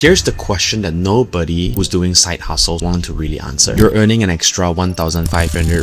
Here's the question that nobody who's doing side hustles want to really answer. You're earning an extra 1,500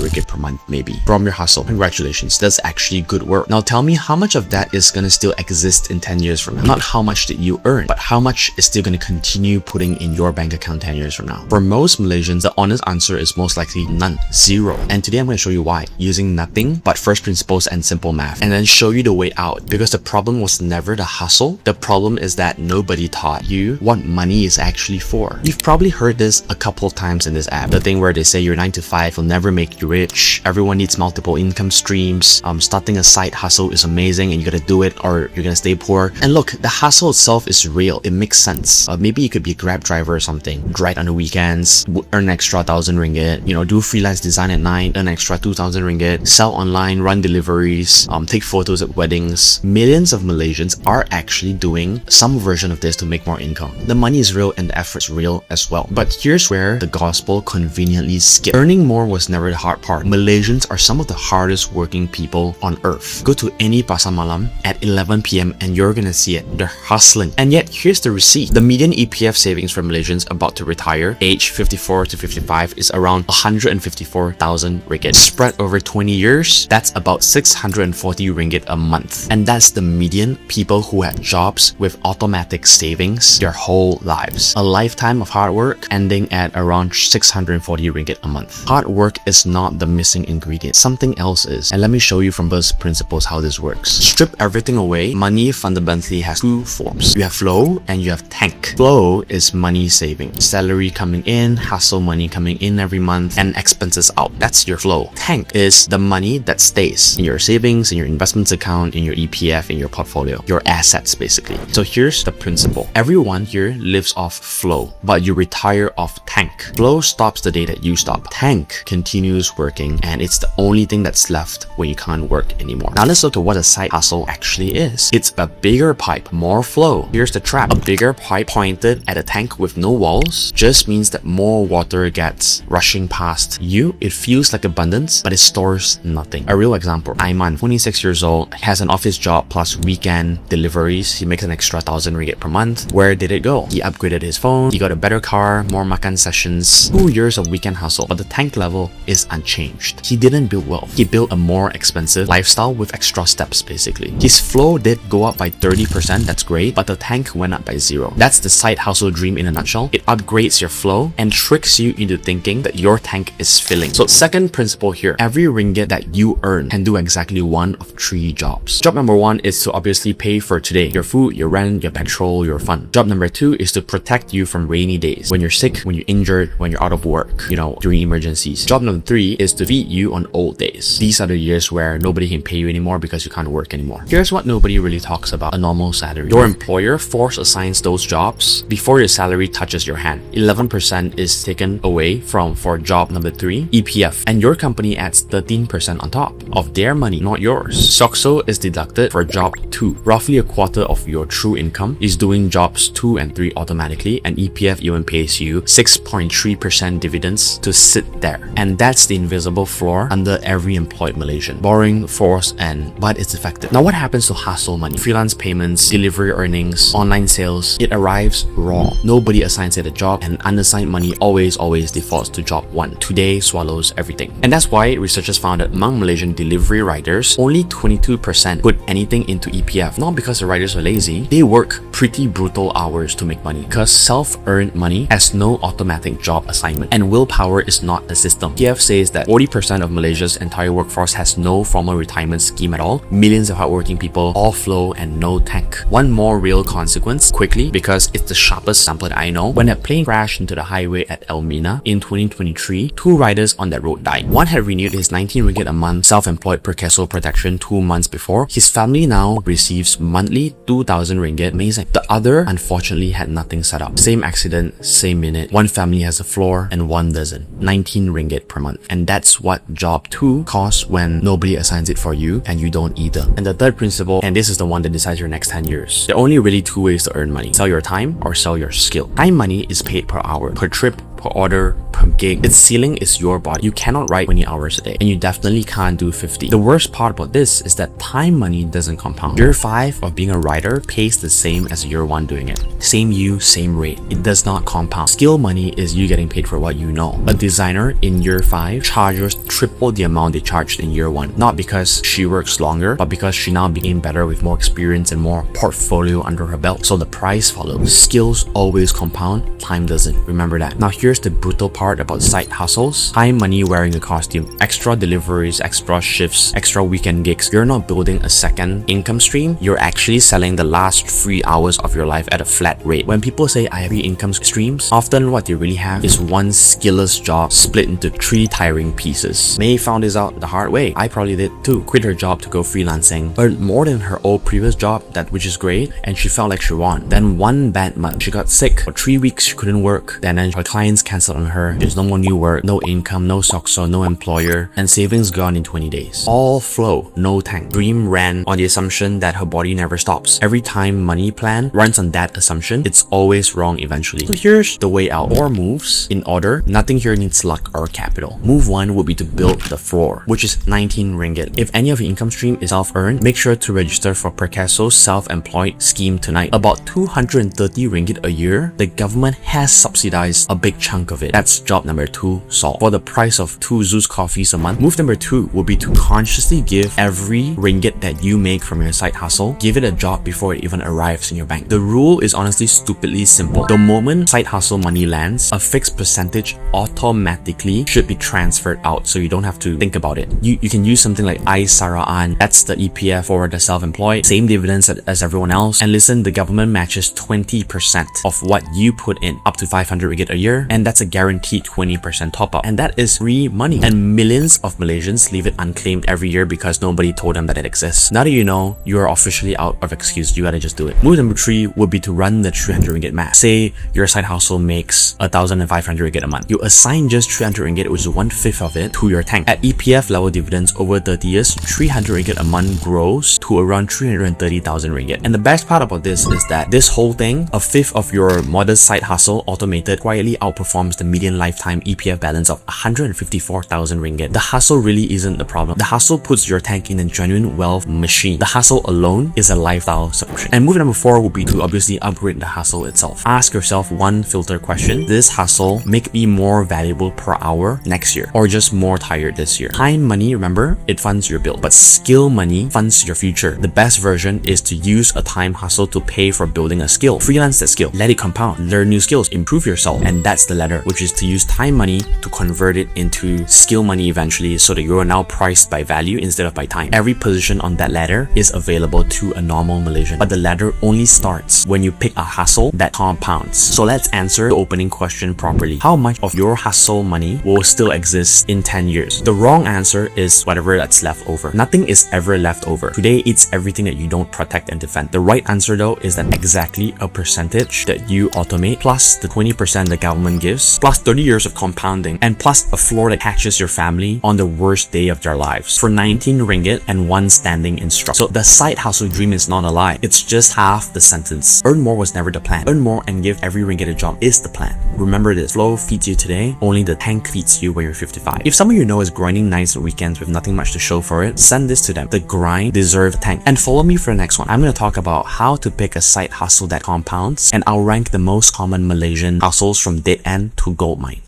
ringgit per month maybe from your hustle. Congratulations, that's actually good work. Now tell me how much of that is gonna still exist in 10 years from now. Not how much did you earn, but how much is still gonna continue putting in your bank account 10 years from now. For most Malaysians, the honest answer is most likely none, zero. And today I'm gonna show you why, using nothing but first principles and simple math, and then show you the way out. Because the problem was never the hustle. The problem is that nobody taught you what money is actually for. You've probably heard this a couple times in this app. The thing where they say your 9 to 5 will never make you rich. Everyone needs multiple income streams. Starting a side hustle is amazing and you gotta do it or you're gonna stay poor. And look, the hustle itself is real. It makes sense. Maybe you could be a Grab driver or something. Ride on the weekends, earn an extra 1,000 ringgit. You know, do freelance design at night, earn extra 2,000 ringgit. Sell online, run deliveries, take photos at weddings. Millions of Malaysians are actually doing some version of this to make more income. The money is real and the effort's real as well. But here's where the gospel conveniently skipped. Earning more was never the hard part. Malaysians are some of the hardest working people on earth. Go to any pasar malam at 11 PM and you're gonna see it. They're hustling. And yet, here's the receipt. The median EPF savings for Malaysians about to retire, age 54 to 55, is around 154,000 ringgit. Spread over 20 years, that's about 640 ringgit a month. And that's the median people who had jobs with automatic savings their whole lives. A lifetime of hard work ending at around 640 ringgit a month. Hard work is not the missing ingredient. Something else is. And let me show you from first principles how this works. Strip everything away. Money fundamentally has two forms. You have flow and you have tank. Flow is money saving. Salary coming in, hustle money coming in every month, and expenses out. That's your flow. Tank is the money that stays in your savings, in your investments account, in your EPF, in your portfolio. Your assets basically. So here's the principle. Everyone here lives off flow, but you retire off tank. Flow stops the day that you stop. Tank continues working, and it's the only thing that's left when you can't work anymore. Now let's look at what a side hustle actually is. It's a bigger pipe, more flow. Here's the trap. A bigger pipe pointed at a tank with no walls just means that more water gets rushing past you. It feels like abundance, but it stores nothing. A real example. Aiman, 26 years old, has an office job plus weekend deliveries. He makes an extra 1,000 ringgit per month. Where did it go? He upgraded his phone, he got a better car, more makan sessions, 2 years of weekend hustle, but the tank level is unchanged. He didn't build wealth. He built a more expensive lifestyle with extra steps basically. His flow did go up by 30%, that's great, but the tank went up by 0. That's the side hustle dream in a nutshell. It upgrades your flow and tricks you into thinking that your tank is filling. So second principle here, every ringgit that you earn can do exactly one of 3 jobs. Job number 1 is to obviously pay for today, your food, your rent, your petrol, your fun. Job number 2 is to protect you from rainy days, when you're sick, when you're injured, when you're out of work, during emergencies. Job number 3 is to feed you on old days. These are the years where nobody can pay you anymore because you can't work anymore. Here's what nobody really talks about: a normal salary. Your employer force assigns those jobs before your salary touches your hand. 11% is taken away for job number 3, EPF, and your company adds 13% on top of their money, not yours. SOCSO is deducted for job 2. Roughly a quarter of your true income is doing jobs 2 and 3 automatically, and EPF even pays you 6.3% dividends to sit there. And that's the invisible floor under every employed Malaysian. Boring, forced, but it's effective. Now what happens to hustle money? Freelance payments, delivery earnings, online sales, it arrives raw. Nobody assigns it a job, and unassigned money always defaults to job 1. Today swallows everything. And that's why researchers found that among Malaysian delivery riders, only 22% put anything into EPF. Not because the riders are lazy, they work pretty brutal hours to make money, because self-earned money has no automatic job assignment, and willpower is not a system. EPF says that 40% of Malaysia's entire workforce has no formal retirement scheme at all. Millions of hardworking people, all flow and no tank. One more real consequence, quickly, because it's the sharpest sample that I know. When a plane crashed into the highway at Elmina in 2023, 2 riders on that road died. One had renewed his 19 ringgit a month self-employed Perkeso protection 2 months before. His family now receives monthly 2,000 ringgit. Amazing. The other, unfortunately, had nothing set up. Same accident, same minute. One family has a floor and one doesn't. 19 ringgit per month. And that's what job 2 costs when nobody assigns it for you and you don't either. And the third principle, and this is the one that decides your next 10 years. There are only really 2 ways to earn money. Sell your time or sell your skill. Time money is paid per hour, per trip, per order, per gig. Its ceiling is your body. You cannot write 20 hours a day, and you definitely can't do 50. The worst part about this is that time money doesn't compound. Year 5 of being a writer pays the same as year 1 doing it. Same you, same rate. It does not compound. Skill money is you getting paid for what you know. A designer in year 5 charges triple the amount they charged in year 1. Not because she works longer, but because she now became better with more experience and more portfolio under her belt. So the price follows. Skills always compound, time doesn't. Remember that. Now here's the brutal part about side hustles. Time money wearing a costume. Extra deliveries, extra shifts, extra weekend gigs. You're not building a second income stream. You're actually selling the last 3 hours of your life at a flat rate. When people say I have 3 income streams, often what they really have is one skillless job split into 3 tiring pieces. May found this out the hard way. I probably did too. Quit her job to go freelancing. Earned more than her old previous job, which is great, and she felt like she won. Then one bad month, she got sick. For 3 weeks, she couldn't work. Then her clients cancelled on her. There's no more new work, no income, no SOXO, no employer, and savings gone in 20 days. All flow, no tank. Dream ran on the assumption that her body never stops. Every time money plan runs on that assumption, it's always wrong eventually. So here's the way out. 4 moves in order. Nothing here needs luck or capital. Move 1 would be to build the floor, which is 19 ringgit. If any of your income stream is self-earned, make sure to register for Precasso's self-employed scheme tonight. About 230 ringgit a year, the government has subsidized a big chunk of it. That's job number 2 solved. For the price of 2 Zeus coffees a month, move number 2 would be to consciously give every ringgit that you make from your side hustle, give it a job before it even arrives in your bank. The rule is honestly stupidly simple. The moment side hustle money lands, a fixed percentage automatically should be transferred out, so you don't have to think about it. You can use something like Saraan, that's the EPF for the self-employed, same dividends as everyone else, and listen, the government matches 20% of what you put in, up to 500 ringgit a year, and that's a guaranteed 20% top up, and that is free money. And millions of Malaysians leave it unclaimed every year because nobody told them that it exists. Now that you know, you are officially out of excuse. You gotta just do it. Move number 3 would be to run the 300 ringgit math. Say your side hustle makes 1,500 ringgit a month. You assign just 300 ringgit, which is 1/5 of it, to your tank. At EPF level dividends over 30 years, 300 ringgit a month grows to around 330,000 ringgit. And the best part about this is that this whole thing, a fifth of your modest side hustle automated, quietly outperforms the median lifetime EPF balance of 154,000 ringgit. The hustle really isn't the problem. The hustle puts your tank in a genuine wealth machine. The hustle alone is a lifestyle solution. And move number 4 would be to obviously upgrade the hustle itself. Ask yourself one filter question. This hustle make me more valuable per hour next year, or just more tired this year? Time money, remember, it funds your bill, but skill money funds your future. The best version is to use a time hustle to pay for building a skill. Freelance that skill, let it compound, learn new skills, improve yourself, and that's the ladder, which is to use time money to convert it into skill money eventually, so that you are now priced by value instead of by time. Every position on that ladder is available to a normal Malaysian, but the ladder only starts when you pick a hustle that compounds. So let's answer the opening question properly. How much of your hustle money will still exist in 10 years? The wrong answer is whatever that's left over. Nothing is ever left over. Today, it's everything that you don't protect and defend. The right answer though is that exactly a percentage that you automate, plus the 20% the government gives, plus 30 years of compounding, and plus a floor that catches your family on the worst day of their lives for 19 ringgit and 1 standing instructor. So the side hustle dream is not a lie. It's just half the sentence. Earn more was never the plan. Earn more and give every ringgit a job is the plan. Remember this, flow feeds you today, only the tank feeds you when you're 55. If someone you know is grinding nights and weekends with nothing much to show for it, send this to them. The grind deserves a tank. And follow me for the next one. I'm going to talk about how to pick a side hustle that compounds, and I'll rank the most common Malaysian hustles from dead end to gold mine.